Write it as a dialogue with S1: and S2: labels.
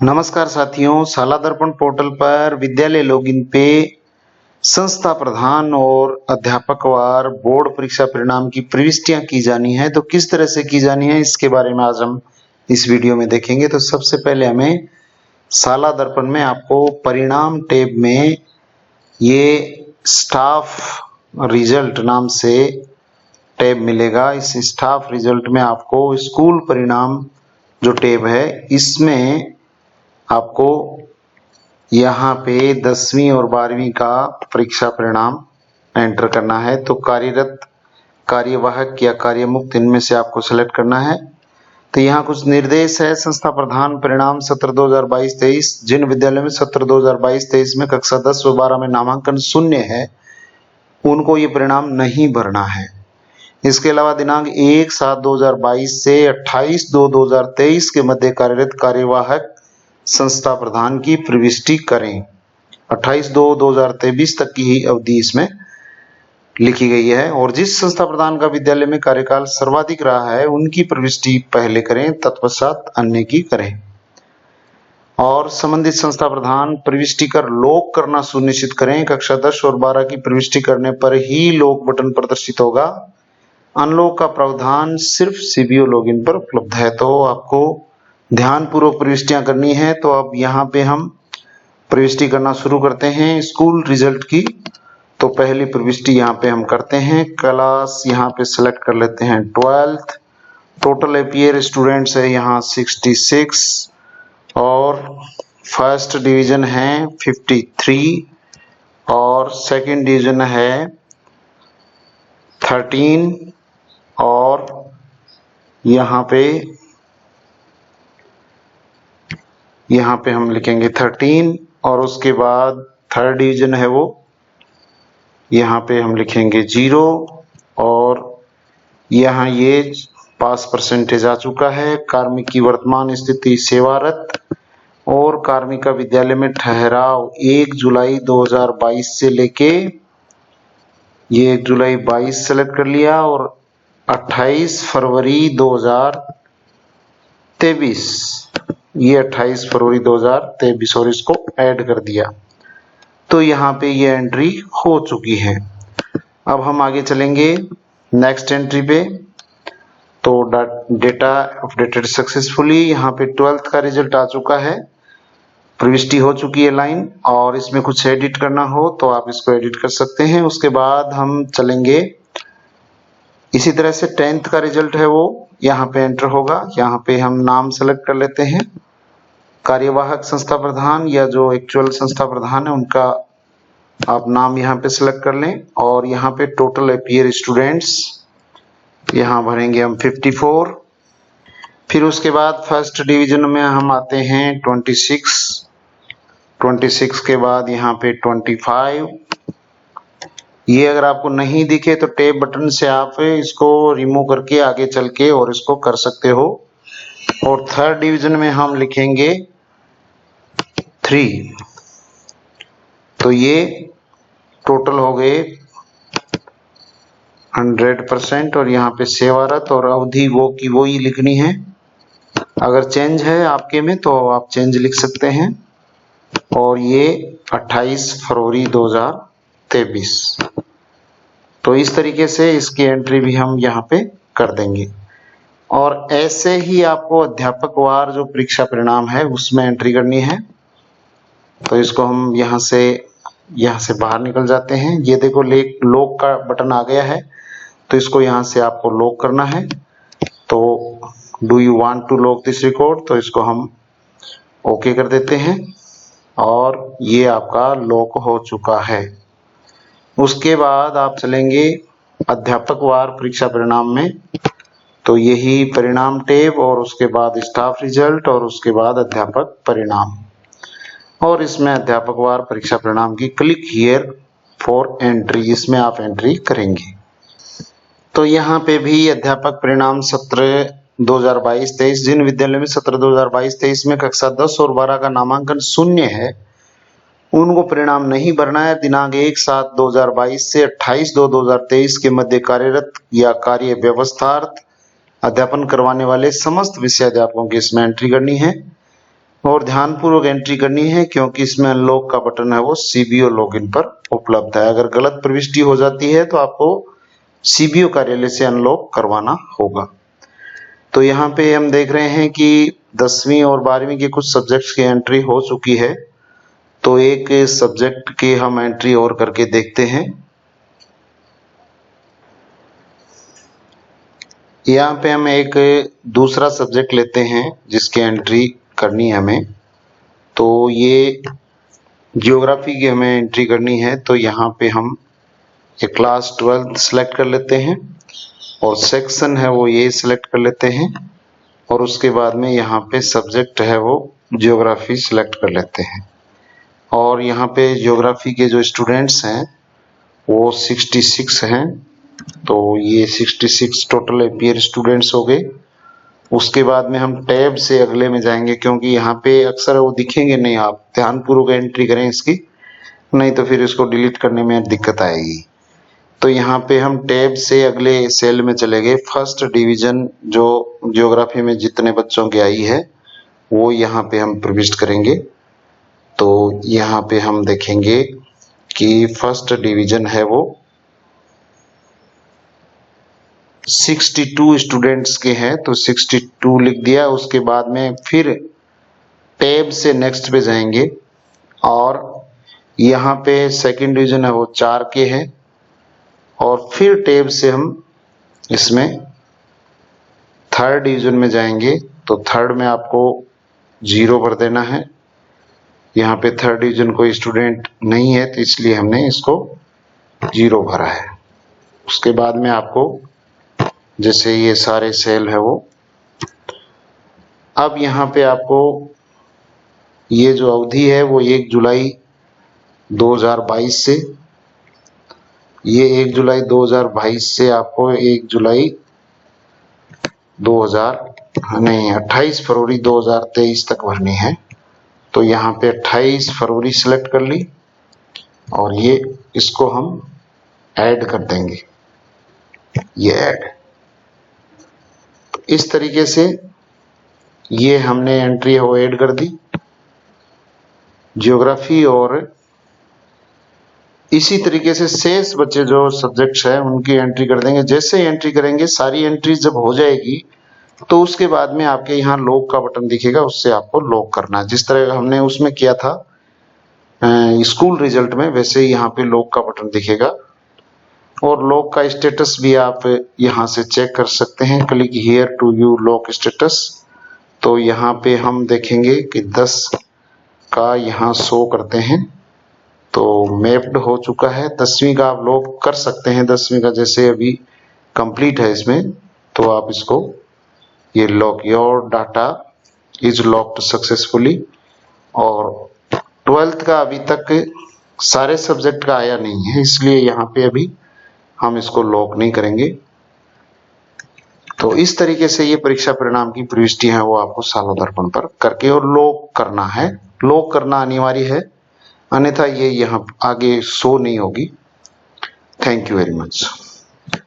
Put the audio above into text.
S1: नमस्कार साथियों, शाला दर्पण पोर्टल पर विद्यालय लॉगिन पे संस्था प्रधान और अध्यापकवार बोर्ड परीक्षा परिणाम की प्रविष्टियां की जानी है। तो किस तरह से की जानी है इसके बारे में आज हम इस वीडियो में देखेंगे। तो सबसे पहले हमें शाला दर्पण में आपको परिणाम टैब में ये स्टाफ रिजल्ट नाम से टैब मिलेगा। इस स्टाफ रिजल्ट में आपको स्कूल परिणाम जो टैब है इसमें आपको यहाँ पे 10वीं और 12वीं का परीक्षा परिणाम एंटर करना है। तो कार्यरत, कार्यवाहक या कार्यमुक्त इनमें से आपको सेलेक्ट करना है। तो यहाँ कुछ निर्देश है। संस्था प्रधान परिणाम सत्र 2022-23 जिन विद्यालयों में सत्र 2022-23 में कक्षा 10 व 12 में नामांकन शून्य है उनको ये परिणाम नहीं भरना है। इसके अलावा दिनांक 1/7/2022 से 28/2/2023 के मध्य कार्यरत कार्यवाहक संस्था प्रधान की प्रविष्टि करें। 28/2/2023 तक की ही अवधि इसमें लिखी गई है। और जिस संस्था प्रधान का विद्यालय में कार्यकाल सर्वाधिक रहा है उनकी प्रविष्टि पहले करें, तत्पश्चात अन्य की करें। और संबंधित संस्था प्रधान प्रविष्टि कर लॉक करना सुनिश्चित करें। कक्षा 10 और 12 की प्रविष्टि करने पर ही लॉक बटन प्रदर्शित होगा। अनलॉक का प्रावधान सिर्फ सीबीओ लॉगिन पर उपलब्ध है। तो आपको ध्यान पूर्वक प्रविष्टियां करनी है। तो अब यहाँ पे हम प्रविष्टि करना शुरू करते हैं स्कूल रिजल्ट की। तो पहली प्रविष्टि यहाँ पे हम करते हैं। क्लास यहाँ पे सेलेक्ट कर लेते हैं 12th। टोटल अपीयर स्टूडेंट्स है यहाँ 66 और फर्स्ट डिवीजन है 53 और सेकंड डिवीजन है 13 और यहाँ पे हम लिखेंगे 13 और उसके बाद थर्ड डिवीजन है वो यहाँ पे हम लिखेंगे 0 और यहाँ ये पास परसेंटेज आ चुका है। कार्मिक की वर्तमान स्थिति सेवारत और कार्मिक का विद्यालय में ठहराव 1 जुलाई 2022 से लेके ये 1 जुलाई 22 सेलेक्ट कर लिया और 28 फरवरी 2023 ये 28 फरवरी 2023 और इसको ऐड कर दिया। तो यहाँ पे ये एंट्री हो चुकी है। अब हम आगे चलेंगे नेक्स्ट एंट्री पे। तो डेटा अपडेटेड सक्सेसफुली। यहाँ पे 12th का रिजल्ट आ चुका है, प्रविष्टि हो चुकी है लाइन। और इसमें कुछ एडिट करना हो तो आप इसको एडिट कर सकते हैं। उसके बाद हम चलेंगे इसी तरह से 10th का रिजल्ट है वो यहाँ पे एंटर होगा। यहाँ पे हम नाम सेलेक्ट कर लेते हैं। कार्यवाहक संस्था प्रधान या जो एक्चुअल संस्था प्रधान है उनका आप नाम यहाँ पे सिलेक्ट कर लें। और यहाँ पे टोटल अपीयर स्टूडेंट्स यहाँ भरेंगे हम 54। फिर उसके बाद फर्स्ट डिवीजन में हम आते हैं 26 के बाद यहाँ पे 25। ये अगर आपको नहीं दिखे तो टैब बटन से आप इसको रिमूव करके आगे चल के और इसको कर सकते हो। और थर्ड डिवीजन में हम लिखेंगे 3। तो ये टोटल हो गए 100% और यहाँ पे सेवारत और अवधि वो की वो ही लिखनी है। अगर चेंज है आपके में तो आप चेंज लिख सकते हैं। और ये 28 फरवरी 2023। तो इस तरीके से इसकी एंट्री भी हम यहाँ पे कर देंगे। और ऐसे ही आपको अध्यापकवार जो परीक्षा परिणाम है उसमें एंट्री करनी है। तो इसको हम यहाँ से बाहर निकल जाते हैं। ये देखो लॉक का बटन आ गया है तो इसको यहाँ से आपको लॉक करना है। तो do you want to lock this record, तो इसको हम ओके कर देते हैं और ये आपका लॉक हो चुका है। उसके बाद आप चलेंगे अध्यापकवार परीक्षा परिणाम में। तो यही परिणाम टैब और उसके बाद स्टाफ रिजल्ट और उसके बाद अध्यापक परिणाम। और इसमें अध्यापकवार परीक्षा परिणाम की क्लिक हियर फॉर एंट्री, इसमें आप एंट्री करेंगे। तो यहाँ पे भी अध्यापक परिणाम सत्र 2022-23 जिन विद्यालयों में सत्र 2022-23 में कक्षा 10 और 12 का नामांकन शून्य है उनको परिणाम नहीं भरना है। दिनांक 1/7/2022 से 28/2/2023 के मध्य कार्यरत या कार्य व्यवस्थार्थ अध्यापन करवाने वाले समस्त विषयाध्यापकों की इसमें एंट्री करनी है। और ध्यानपूर्वक एंट्री करनी है क्योंकि इसमें अनलॉक का बटन है वो सीबीओ लॉगिन पर उपलब्ध है। अगर गलत प्रविष्टि हो जाती है तो आपको सीबीओ कार्यालय से अनलॉक करवाना होगा। तो यहाँ पे हम देख रहे हैं कि 10वीं और 12वीं के कुछ सब्जेक्ट्स की एंट्री हो चुकी है। तो एक सब्जेक्ट की हम एंट्री और करके देखते हैं। यहाँ पे हम एक दूसरा सब्जेक्ट लेते हैं जिसकी एंट्री करनी है हमें। तो ये ज्योग्राफी की हमें एंट्री करनी है। तो यहाँ पे हम ये क्लास 12 सेलेक्ट कर लेते हैं और सेक्शन है वो ये सिलेक्ट कर लेते हैं और उसके बाद में यहाँ पे सब्जेक्ट है वो ज्योग्राफी सिलेक्ट कर लेते हैं। और यहाँ पे ज्योग्राफी के जो स्टूडेंट्स हैं वो 66 हैं। तो ये 66 टोटल अपीयर स्टूडेंट्स हो गए। उसके बाद में हम टैब से अगले में जाएंगे क्योंकि यहाँ पे अक्सर वो दिखेंगे नहीं, आप ध्यानपूर्वक एंट्री करें इसकी, नहीं तो फिर इसको डिलीट करने में दिक्कत आएगी। तो यहाँ पे हम टैब से अगले सेल में चले गए। फर्स्ट डिवीजन जो ज्योग्राफी में जितने बच्चों की आई है वो यहाँ पे हम प्रविष्ट करेंगे। तो यहाँ पे हम देखेंगे कि फर्स्ट डिवीजन है वो 62 स्टूडेंट्स के हैं। तो 62 लिख दिया। उसके बाद में फिर टैब से नेक्स्ट पे जाएंगे और यहाँ पे सेकंड डिवीजन है वो 4 के हैं और फिर टैब से हम इसमें थर्ड डिवीजन में जाएंगे। तो थर्ड में आपको 0 भर देना है। यहाँ पे थर्ड डिवीजन कोई स्टूडेंट नहीं है तो इसलिए हमने इसको 0 भरा है। उसके बाद में आपको जैसे ये सारे सेल है वो, अब यहाँ पे आपको ये जो अवधि है वो 1 जुलाई 2022 से, ये 1 जुलाई 2022 से आपको 1 जुलाई 28 फरवरी 2023 तक भरनी है। तो यहाँ पे 28 फरवरी सिलेक्ट कर ली और ये इसको हम ऐड कर देंगे, ये ऐड। इस तरीके से ये हमने एंट्री वो ऐड कर दी ज्योग्राफी। और इसी तरीके से शेष बच्चे जो सब्जेक्ट्स हैं उनकी एंट्री कर देंगे। जैसे एंट्री करेंगे सारी एंट्री जब हो जाएगी तो उसके बाद में आपके यहाँ लॉक का बटन दिखेगा, उससे आपको लॉक करना है। जिस तरह हमने उसमें किया था स्कूल रिजल्ट में, वैसे ही यहाँ पे लॉक का बटन दिखेगा। और लॉक का स्टेटस भी आप यहाँ से चेक कर सकते हैं। Click here to view lock status. तो यहाँ पे हम देखेंगे कि 10 का यहाँ शो करते हैं तो मैप्ड हो चुका है। 10वीं का आप लॉक कर सकते हैं। 10वीं का जैसे अभी कंप्लीट है इसमें, तो आप इसको ये lock, your data is locked successfully. और 12th का अभी तक सारे सब्जेक्ट का आया नहीं है, इसलिए यहाँ पे अभी हम इसको लॉक नहीं करेंगे। तो इस तरीके से ये परीक्षा परिणाम की प्रविष्टि है वो आपको सालों-दर्पण पर करके और लॉक करना है। लॉक करना अनिवार्य है, अन्यथा ये यहाँ आगे शो नहीं होगी। Thank you very much.